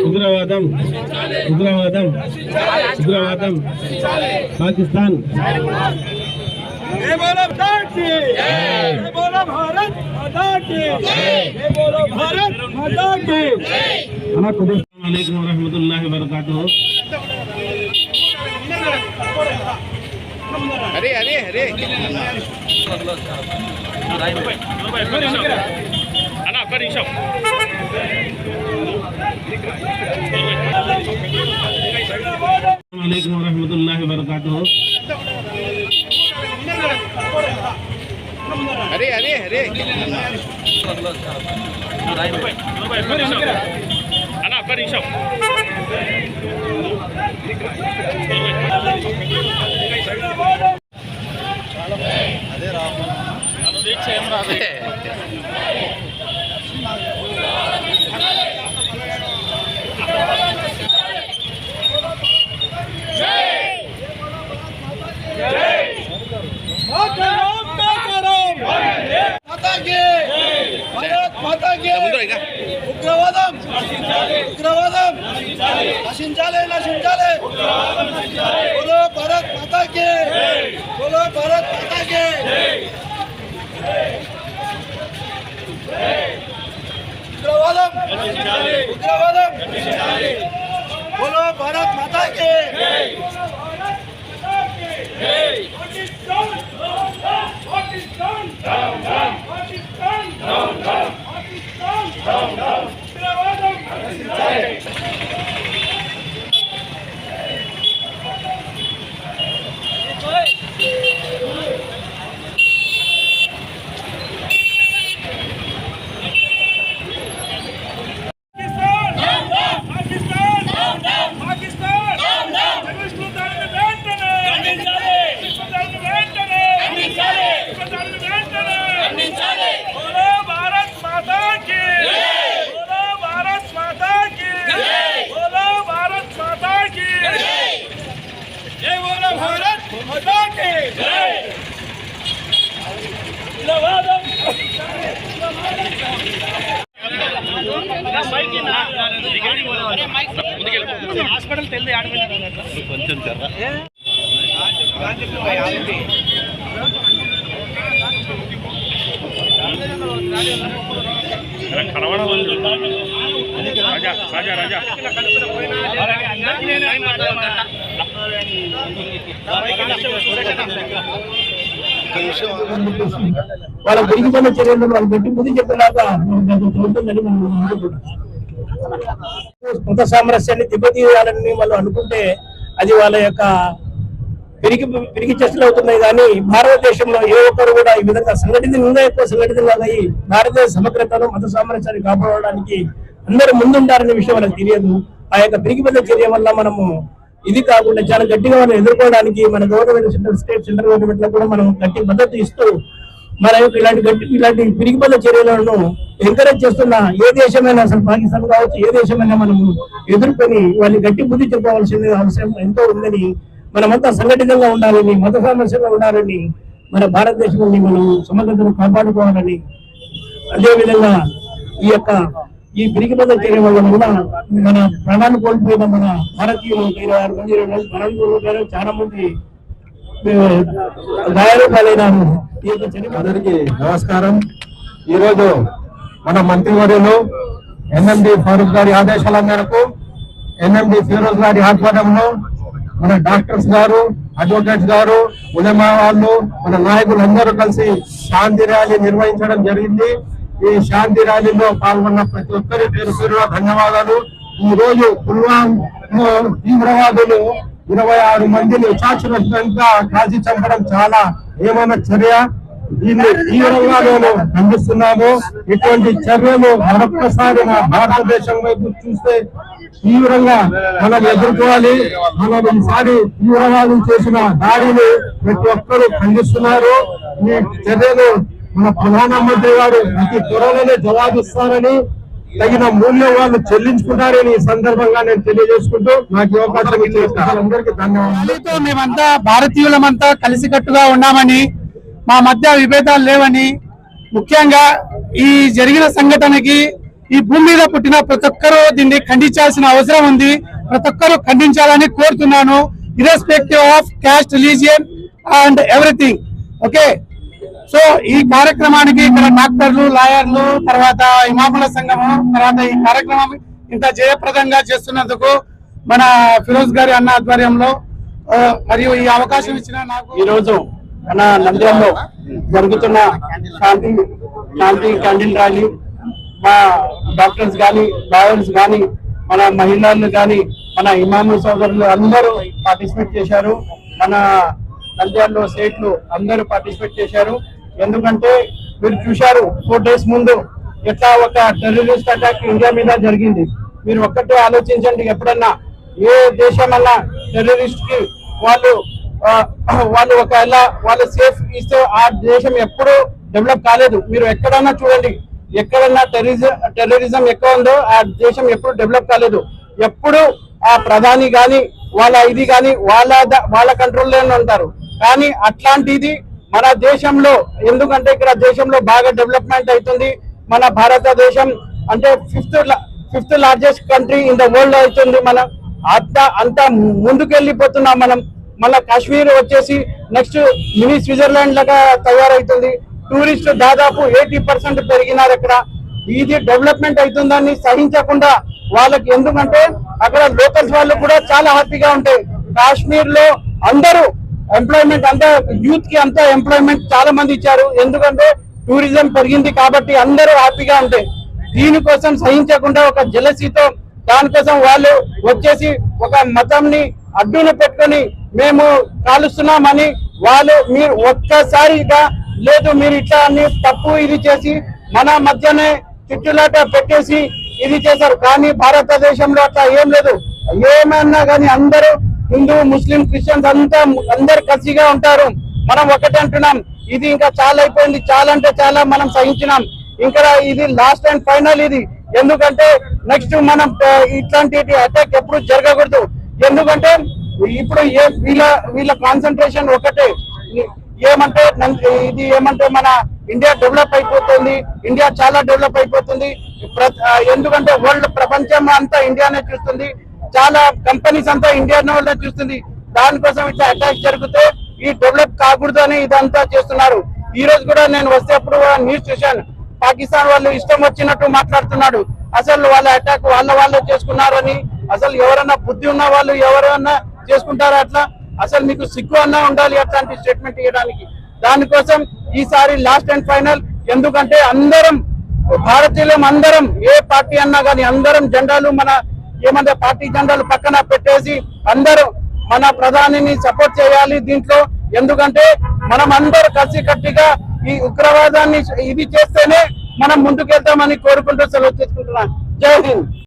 ఉగ్రవాదం ఉగ్రవాదం ఉగ్రవాదం పాకిస్తాన్ వరహమతుల్లాహి వబరకాతుహు. అరే అరే అరే అన్న ఒక్క నిమిషం. వరహమతుల్లాహి వబరకాతుహు. అరే అరే అరే అన్న ఒక్క నిమిషం. అదే రాదు ఉగ్రవాదం ఉగ్రవాదం నశించాలి నశించాలి. బోలో భారత్ మాతా కి బోలో భారత్ మాతా కి. ఉగ్రవాదం ఉగ్రవాదం బోలో భారత్ మాతా కి. హాస్పిటల్ తెలియదు కొంచెం రాజా రాజా రాజా వాళ్ళ పెరిగిపోయిన చర్యలను వాళ్ళు గట్టి బుద్ధి చెప్పేలాగా ఉంటుందని మనం మత సామరస్యాన్ని దెబ్బతీయాలని వాళ్ళు అనుకుంటే అది వాళ్ళ యొక్క పెరిగి చర్చలు అవుతున్నాయి. కానీ భారతదేశంలో ఏ ఒక్కరు కూడా ఈ విధంగా సంఘటితంగా ఎక్కువ సంఘటితంగా ఈ భారతదేశ సమగ్రతను మత సామరస్యాన్ని కాపాడడానికి అందరూ ముందుంటారనే విషయం వాళ్ళకి తెలియదు. ఆ యొక్క పెరిగిపోయిన చర్య వల్ల మనము ఇది కాకుండా చాలా గట్టిగా మనం ఎదుర్కోవడానికి మన గవర్నమెంట్ సెంట్రల్ గవర్నమెంట్ లో కూడా మనం గట్టి మద్దతు ఇస్తూ మన ఇలాంటి పిరిగిపోయిన చర్యలను ఎంకరేజ్ చేస్తున్న ఏ దేశమైనా అసలు పాకిస్తాన్ కావచ్చు ఏ దేశమైనా మనం ఎదుర్కొని వాళ్ళని గట్టి బుద్ధి చెప్పవలసిన అవసరం ఎంతో ఉందని మనమంతా సంఘటితంగా ఉండాలని మత సామరస్యంగా ఉండాలని మన భారతదేశాన్ని మనం సమగ్రతను కాపాడుకోవాలని అదేవిధంగా ఈ పిరిగిపోయిన చర్య వల్ల కూడా మన ప్రాణాలు కోల్పోయిన మన భారతీయులు 26 మంది ప్రాణాలు కోల్పోయారు. చాలా మంది గాయాలు పాలైనారు. అందరికీ నమస్కారం. ఈరోజు మన మంత్రివర్యులు ఎన్ఎండి ఫారూక్ గారి ఆదేశాల మేరకు ఎన్ఎండి ఫిరోజ్ గారి ఆధ్వర్యంలో మన డాక్టర్స్ గారు, అడ్వకేట్స్ గారు, ఉలమా వాళ్ళు, మన నాయకులందరూ కలిసి శాంతి ర్యాలీ నిర్వహించడం జరిగింది. ఈ శాంతి ర్యాలీలో పాల్గొన్న ప్రతి ఒక్కరి పేరు పేరులో ధన్యవాదాలు. ఈ రోజు పుల్వామా తీవ్రవాదులు 26 మందిని చాచురస్తంగా కాల్చి చంపడం చాలా ఏమైనా చర్య. దీన్ని తీవ్రంగా మేము ఖండిస్తున్నాము. ఇటువంటి చర్యలు మరొక్కసారి భారతదేశం వైపు చూస్తే తీవ్రంగా మనం ఎదుర్కోవాలి. మనం ఈసారి తీవ్రవాదం చేసిన దాడిని ప్రతి ఒక్కరూ ఖండిస్తున్నారు. ఈ చర్యలు మన ప్రధానమంత్రి గారు అతి త్వరలోనే జవాబిస్తారని తగిన మూల్యం వాళ్ళు చెల్లించుకుంటారని ఈ సందర్భంగా నేను తెలియజేసుకుంటూ నాకు ఈ అవకాశం ఇచ్చిన అందరికీ ధన్యవాదాలు. మేమంతా భారతీయులమంతా కలిసికట్టుగా ఉన్నామని, మా మధ్య విభేదాలు లేవని, ముఖ్యంగా ఈ జరిగిన సంఘటనకి ఈ భూమి మీద పుట్టిన ప్రతి ఒక్కరూ దీన్ని ఖండించాల్సిన అవసరం ఉంది. ప్రతి ఒక్కరూ ఖండించాలని కోరుతున్నాను, irrespective of caste, religion and everything. Okay, so ఈ కార్యక్రమానికి ఇక్కడ డాక్టర్లు, లాయర్లు, తర్వాత ఇమాముల సంఘము, తర్వాత ఈ కార్యక్రమం ఇంత జయప్రదంగా చేస్తున్నందుకు మన ఫిరోజ్ గారి అన్న ఆధ్వర్యంలో మరియు ఈ అవకాశం ఇచ్చిన నాకు ఈ రోజు మన నంద్యాలలో జరుగుతున్న శాంతి క్యాండిల్ ర్యాలీ మా డాక్టర్స్ కానీ, లాయర్స్ కానీ, మన మహిళలు కానీ, మన ఇమాము సోదరులు అందరూ పార్టిసిపేట్ చేశారు. మన నంద్యాలలో స్టేట్లు అందరూ పార్టిసిపేట్ చేశారు. ఎందుకంటే మీరు చూశారు 4 days ముందు ఎట్లా ఒక టెర్రరిస్ట్ అటాక్ ఇండియా మీద జరిగింది. మీరు ఒక్కటే ఆలోచించండి, ఎప్పుడన్నా ఏ దేశమన్నా టెర్రరిస్ట్ కి వాళ్ళు ఒకవేళ వాళ్ళు సేఫ్ ఇస్తే ఆ దేశం ఎప్పుడు డెవలప్ కాలేదు. మీరు ఎక్కడన్నా చూడండి, ఎక్కడన్నా టెర్రరిజం ఎక్కువ ఉందో ఆ దేశం ఎప్పుడు డెవలప్ కాలేదు. ఎప్పుడు ఆ ప్రధాని గాని వాళ్ళ ఇది గాని వాళ్ళ కంట్రోల్లోనే ఉంటారు. కానీ అట్లాంటిది మన దేశంలో, ఎందుకంటే ఇక్కడ దేశంలో బాగా డెవలప్మెంట్ అవుతుంది. మన భారతదేశం అంటే fifth largest country in the world అవుతుంది. మనం అంత ముందుకెళ్ళిపోతున్నాం. మన కాశ్మీర్ వచ్చేసి నెక్స్ట్ మినీ స్విట్జర్లాండ్ లాగా తయారవుతుంది. టూరిస్ట్ దాదాపు 80% పెరిగినారు అక్కడ. ఇది డెవలప్మెంట్ అవుతుందని సహించకుండా వాళ్ళకి, ఎందుకంటే అక్కడ లోకల్స్ వాళ్ళు కూడా చాలా హ్యాపీగా ఉంటాయి. కాశ్మీర్ లో అందరూ ఎంప్లాయ్మెంట్, అంతా యూత్ కి అంతా ఎంప్లాయ్మెంట్ చాలా మంది ఇచ్చారు. ఎందుకంటే టూరిజం పెరిగింది కాబట్టి అందరూ హ్యాపీగా ఉంటాయి. దీనికోసం సహించకుండా ఒక జెలసీతో దానికోసం వాళ్ళు వచ్చేసి ఒక మతంని అడ్డును పెట్టుకొని మేము కాలుస్తున్నామని మీరు ఒక్కసారిగా లేదు, మీరు ఇట్లా అన్ని తప్పు ఇది చేసి మన మధ్యనే చిట్టులాట పెట్టేసి ఇది చేశారు. కానీ భారతదేశంలో అట్లా ఏం లేదు. ఏమన్నా కానీ అందరూ హిందూ, ముస్లిం, క్రిస్టియన్స్ అందరు కలిసిగా ఉంటారు. మనం ఒకటే అంటున్నాం, ఇది ఇంకా చాలా అయిపోయింది, చాలా అంటే చాలా మనం సహించినాం. ఇంకా ఇది లాస్ట్ అండ్ ఫైనల్ ఇది. ఎందుకంటే నెక్స్ట్ మనం ఇట్లాంటి అటాక్ ఎప్పుడు జరగకూడదు. ఎందుకంటే ఇప్పుడు వీళ్ళ కాన్సన్ట్రేషన్ ఒకటే, ఏమంటే మన ఇండియా డెవలప్ అయిపోతుంది, ఇండియా చాలా డెవలప్ అయిపోతుంది. ఎందుకంటే వరల్డ్ ప్రపంచం అంతా ఇండియానే చూస్తుంది, చాలా కంపెనీస్ అంతా ఇండియానే చూస్తుంది. దానికోసం ఇట్లా అటాక్ జరిగితే ఈ డెవలప్ కాకూడదు అని ఇదంతా చేస్తున్నారు. ఈ రోజు కూడా నేను వస్తేప్పుడు న్యూస్ చూశాను, పాకిస్తాన్ వాళ్ళు ఇష్టం వచ్చినట్టు మాట్లాడుతున్నాడు. అసలు వాళ్ళ అటాక్ వాళ్ళే చేసుకున్నారని, అసలు ఎవరన్నా బుద్ధి ఉన్న వాళ్ళు ఎవరన్నా చేసుకుంటారా అట్లా? అసలు మీకు సిగ్గు అన్నా ఉండాలి అట్లాంటి స్టేట్మెంట్ ఇవ్వడానికి. దానికోసం ఈసారి లాస్ట్ అండ్ ఫైనల్, ఎందుకంటే అందరం భారతీయులం, అందరం ఏ పార్టీ అన్నా కానీ అందరం జెండాలు ఏమంటే పార్టీ జెండాలు పక్కన పెట్టేసి అందరూ మన ప్రధానిని సపోర్ట్ చేయాలి దీంట్లో. ఎందుకంటే మనం అందరూ కలిసికట్టుగా ఈ ఉగ్రవాదాన్ని ఇది చేస్తేనే మనం ముందుకెళ్తామని కోరుకుంటూ సెలవు తీసుకుంటున్నాం. జై హింద్.